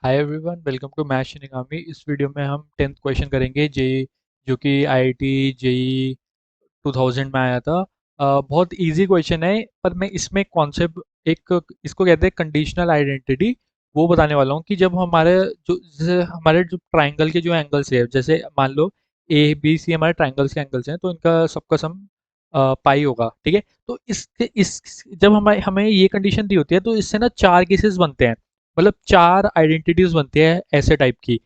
Hi everyone, welcome to math Shinigami. इस video में हम 10th क्वेश्चन करेंगे जेई, जो कि आईआईटी जेई 2000 में आया था। बहुत इजी क्वेश्चन है, पर मैं इसमें कॉन्सेप्ट एक इसको कहते हैं कंडीशनल आइडेंटिटी, वो बताने वाला हूँ कि जब हमारे जो जैसे हमारे जो ट्राइंगल के जो एंगल्स है, जैसे मान लो ए बी सी हमारे ट्राइंगल्स के एंगल्स हैं, तो इनका सबका सम पाई होगा। ठीक है, तो इसके इस जब हमें हमें ये कंडीशन दी होती है, तो इससे ना चार केसेस बनते हैं, मतलब चार आइडेंटिटीज बनती है ऐसे टाइप की।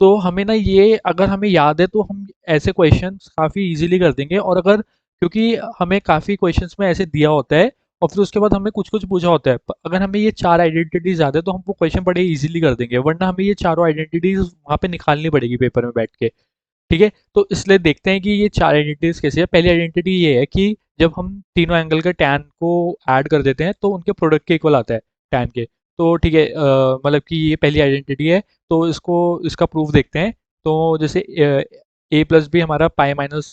तो हमें ना ये अगर हमें याद है तो हम ऐसे क्वेश्चंस काफ़ी इजीली कर देंगे। और अगर क्योंकि हमें काफ़ी क्वेश्चंस में ऐसे दिया होता है और फिर उसके बाद हमें कुछ कुछ पूछा होता है, अगर हमें ये चार आइडेंटिटीज याद है तो हम वो क्वेश्चन बड़े इजीली कर देंगे, वरना हमें ये चारों आइडेंटिटीज वहाँ पे निकालनी पड़ेगी पेपर में बैठ के। ठीक है, तो इसलिए देखते हैं कि ये चार आइडेंटिटीज कैसे है। पहली आइडेंटिटी ये है कि जब हम तीनों एंगल के टैन को ऐड कर देते हैं तो उनके प्रोडक्ट के इक्वल आता है, टैन के। तो ठीक है, मतलब कि ये पहली आइडेंटिटी है। तो इसको इसका प्रूफ देखते हैं। तो जैसे ए प्लस बी हमारा पाई माइनस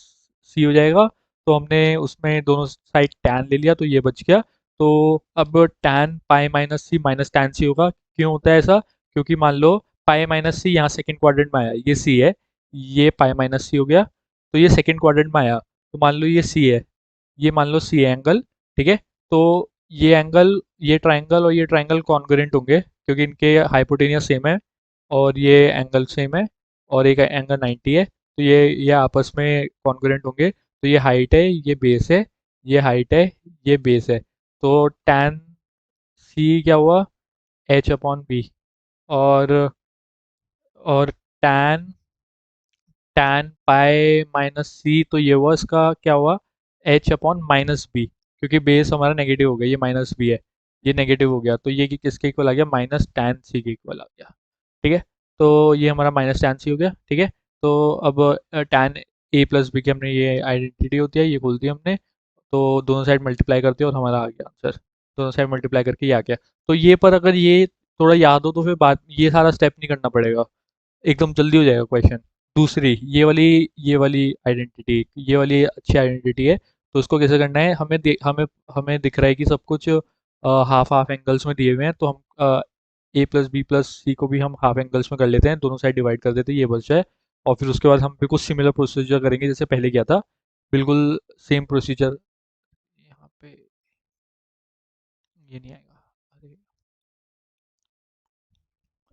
सी हो जाएगा। तो हमने उसमें दोनों साइड टैन ले लिया, तो ये बच गया। तो अब टैन पाई माइनस सी माइनस टैन सी होगा। क्यों होता है ऐसा? क्योंकि मान लो पाई माइनस सी यहाँ सेकेंड क्वाड्रेंट में आया, ये सी है, ये पाई माइनस सी हो गया, तो ये सेकंड क्वाड्रेंट में आया। तो मान लो ये सी है, ये मान लो सी है एंगल। ठीक है, तो ये एंगल, ये ट्राइंगल और ये ट्राइंगल कॉन्ग्रुएंट होंगे क्योंकि इनके हाइपोटेनियस सेम है और ये एंगल सेम है और एक एंगल 90 है, तो ये आपस में कॉन्ग्रुएंट होंगे। तो ये हाइट है, ये बेस है, ये हाइट है, ये बेस है। तो tan सी क्या हुआ? H upon B. और और tan tan pi minus C, तो ये हुआ इसका क्या हुआ? एच अपॉन माइनस बी, क्योंकि बेस हमारा नेगेटिव हो गया, ये माइनस बी है, ये नेगेटिव हो गया, तो ये किसके इक्वल आ गया? माइनस टैन सी के इक्वल आ गया। ठीक है, तो ये हमारा माइनस टैन सी हो गया। ठीक है, तो अब टैन ए प्लस बी की हमने ये आइडेंटिटी होती है, ये खोल दी हमने। तो दोनों साइड मल्टीप्लाई करते हैं और हमारा आ गया आंसर। दोनों साइड मल्टीप्लाई करके ये आ गया। तो ये पर अगर ये थोड़ा याद हो तो फिर बाद ये सारा स्टेप नहीं करना पड़ेगा, एकदम जल्दी हो जाएगा क्वेश्चन। दूसरी ये वाली आइडेंटिटी, ये वाली अच्छी आइडेंटिटी है। तो उसको कैसे करना है? हमें दिख रहा है कि सब कुछ हाफ हाफ एंगल्स में दिए हुए हैं, तो हम ए प्लस बी प्लस सी को भी हम हाफ एंगल्स में कर लेते हैं, दोनों साइड डिवाइड कर देते हैं, ये बच जाए। और फिर उसके बाद हम बिल्कुल सिमिलर प्रोसीजर करेंगे जैसे पहले किया था, बिल्कुल सेम प्रोसीजर। यहाँ पे ये नहीं आएगा। अरे,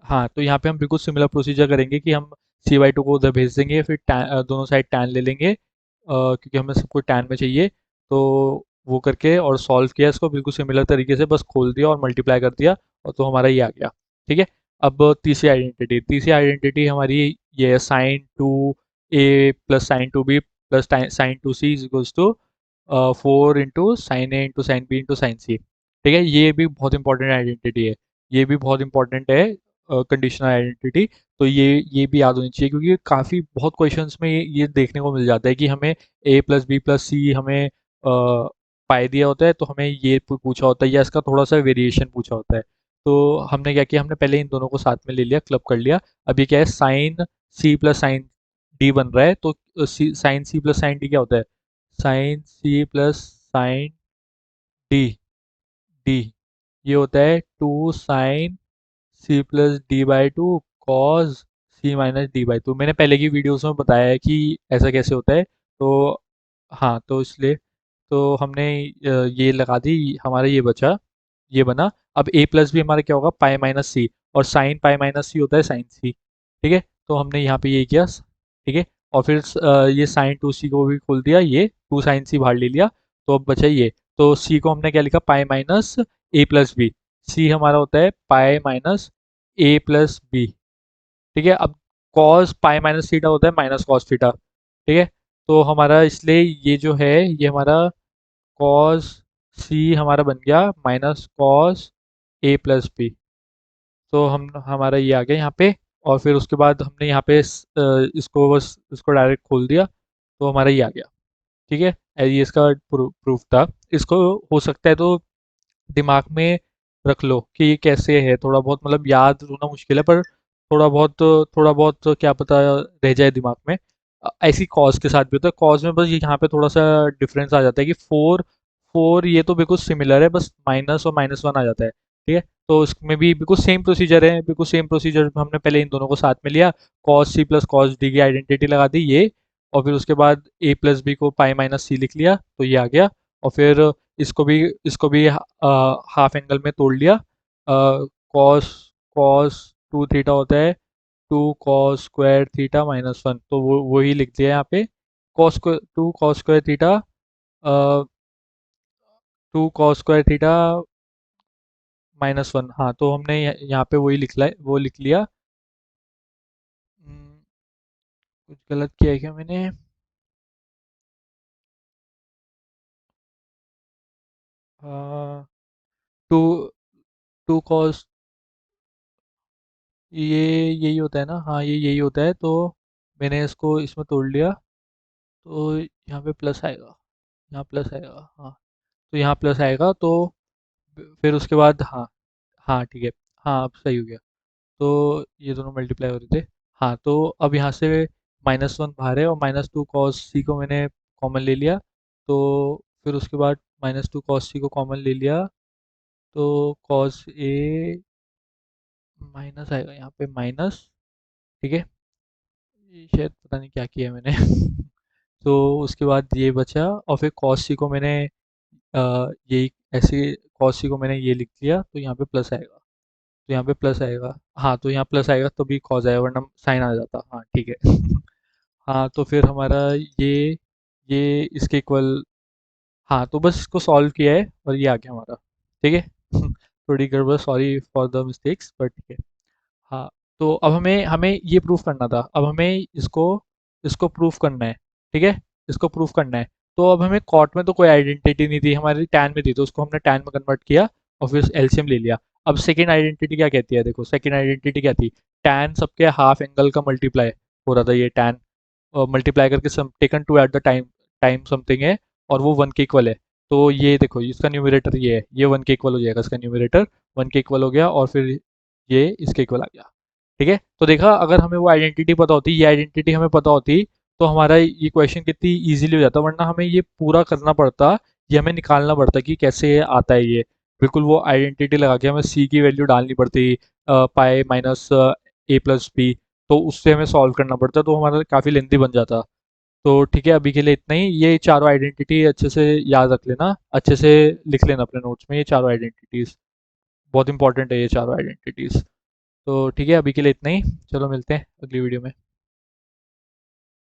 हाँ, तो यहाँ पे हम बिल्कुल सिमिलर प्रोसीजर करेंगे कि हम सी बाई टू को उधर भेज देंगे, फिर दोनों साइड टैन ले लेंगे, क्योंकि हमें सबको टैन में चाहिए। तो वो करके और सॉल्व किया इसको बिल्कुल सिमिलर तरीके से, बस खोल दिया और मल्टीप्लाई कर दिया, और तो हमारा ये आ गया। ठीक है, अब तीसरी आइडेंटिटी हमारी ये है, sine two A plus sine two B plus sine two C is equals to 4 into sine A into sine B into sine C. ठीक है, ये भी बहुत इंपॉर्टेंट आइडेंटिटी है, ये भी बहुत इंपॉर्टेंट है, कंडीशनल आइडेंटिटी। तो ये भी याद होनी चाहिए, क्योंकि काफ़ी बहुत क्वेश्चंस में ये देखने को मिल जाता है कि हमें ए प्लस बी प्लस सी हमें पाई दिया होता है, तो हमें ये पूछा होता है या इसका थोड़ा सा वेरिएशन पूछा होता है। तो हमने क्या किया, हमने पहले इन दोनों को साथ में ले लिया, क्लब कर लिया। अब ये क्या है? Sine C plus sine D बन रहा है। तो sine C plus sine D क्या होता है? Sine C plus sine D D ये होता है two sine C plus D by two cos C minus D by two. मैंने पहले की वीडियोस में बताया है कि ऐसा कैसे होता है। तो हाँ, तो इसलिए तो हमने ये लगा दी, हमारा ये बचा, ये बना। अब ए प्लस भी हमारा क्या होगा? पाई माइनस सी, और साइन पाई माइनस सी होता है साइन सी। ठीक है, तो हमने यहाँ पे ये किया। ठीक है, और फिर ये साइन टू सी को भी खोल दिया, ये टू साइन सी बाहर ले लिया। तो अब बचा ये, तो सी को हमने क्या लिखा? पाई माइनस ए प्लस बी। सी हमारा होता है पाई माइनस ए प्लस बी। ठीक है, अब कॉस पाई माइनस थीटा होता है माइनस कॉस थीटा। ठीक है, तो हमारा इसलिए ये जो है, ये हमारा कॉस सी हमारा बन गया minus cos A plus B. तो हम हमारा ये आ गया यहाँ पे। और फिर उसके बाद हमने यहाँ पे इसको बस इसको डायरेक्ट खोल दिया, तो हमारा ये आ गया। ठीक है, ये इसका प्रूफ था। इसको हो सकता है तो दिमाग में रख लो कि ये कैसे है, थोड़ा बहुत मतलब याद होना मुश्किल है, पर थोड़ा बहुत क्या पता रह जाए दिमाग में। ऐसी कॉज के साथ भी होता है। कॉज में बस यहाँ पे थोड़ा सा डिफरेंस आ जाता है कि फोर फोर ये तो बिल्कुल सिमिलर है, बस माइनस और माइनस वन आ जाता है। ठीक है। तो उसमें भी बिल्कुल सेम प्रोसीजर है, बिल्कुल सेम प्रोसीजर हमने पहले इन दोनों को साथ में लिया, cos C plus cos D की आइडेंटिटी लगा दी ये, और फिर उसके बाद ए प्लस बी को पाई माइनस सी लिख लिया तो ये आ गया। और फिर इसको भी हाफ एंगल में तोड़ लिया। कॉस कॉस टू थीटा होता है two cos square theta minus one, तो वो वही लिख दिया यहाँ पे। Two cos square theta, two cos square theta minus one, हाँ तो हमने यहाँ पे वही लिख लिया, वो लिख लिया। हम्म, कुछ गलत किया है क्या मैंने? टू टू कॉस, ये यही होता है ना, हाँ ये यही होता है, तो मैंने इसको इसमें तोड़ लिया, तो यहाँ पे प्लस आएगा, यहाँ प्लस आएगा, हाँ तो यहाँ प्लस आएगा, तो फिर उसके बाद हाँ, हाँ ठीक है, हाँ अब सही हो गया। तो ये दोनों मल्टीप्लाई हो रहे थे। हाँ तो अब यहाँ से माइनस वन बाहर है, और माइनस टू कॉस सी को मैंने कॉमन ले लिया, तो फिर उसके बाद माइनस टू कॉस सी को कॉमन ले लिया, तो कॉस ए माइनस आएगा यहाँ पे माइनस, ठीक है। ये शायद पता नहीं क्या किया मैंने तो उसके बाद ये बचा, और फिर कॉस सी को मैंने यही ऐसे, कॉस सी को मैंने ये लिख लिया, तो यहाँ पे प्लस आएगा, तो यहाँ पे प्लस आएगा, हाँ तो यहाँ प्लस आएगा तो भी कॉस आएगा, वरना साइन आ जाता, हाँ ठीक है हाँ तो फिर हमारा ये इसके इक्वल, हाँ तो बस इसको सॉल्व किया है और ये आ गया हमारा, ठीक है थोड़ी गड़बड़, sorry for the mistakes, but ठीक है। हाँ तो अब हमें हमें ये प्रूफ करना था, अब हमें इसको इसको प्रूफ करना है, ठीक है, इसको प्रूफ करना है। तो अब हमें कॉट में तो कोई आइडेंटिटी नहीं थी, हमारी टैन में थी, तो उसको हमने टैन में कन्वर्ट किया और फिर एलसीएम ले लिया। अब सेकेंड आइडेंटिटी क्या कहती है, देखो सेकेंड आइडेंटिटी क्या थी, टैन सबके हाफ एंगल का मल्टीप्लाई हो रहा था, ये टैन मल्टीप्लाई करके sum taken two at the time, time something है, और वो वन के इक्वल है। तो ये देखो इसका न्यूमरेटर ये है, ये वन के इक्वल हो जाएगा, इसका न्यूमरेटर वन के इक्वल हो गया, और फिर ये इसके इक्वल आ गया, ठीक है। तो देखा, अगर हमें वो आइडेंटिटी पता होती, ये आइडेंटिटी हमें पता होती, तो हमारा ये क्वेश्चन कितनी इजीली हो जाता, वरना हमें ये पूरा करना पड़ता, ये हमें निकालना पड़ता कि कैसे आता है ये। बिल्कुल वो आइडेंटिटी लगा के हमें सी की वैल्यू डालनी पड़ती, पाई माइनस ए प्लस बी, तो उससे हमें सॉल्व करना पड़ता, तो हमारा काफ़ी लेंथी बन जाता। तो ठीक है, अभी के लिए इतना ही, ये चारों आइडेंटिटी अच्छे से याद रख लेना, अच्छे से लिख लेना अपने नोट्स में, ये चारों आइडेंटिटीज़ बहुत इंपॉर्टेंट है, ये चारों आइडेंटिटीज़। तो ठीक है, अभी के लिए इतना ही, चलो मिलते हैं अगली वीडियो में।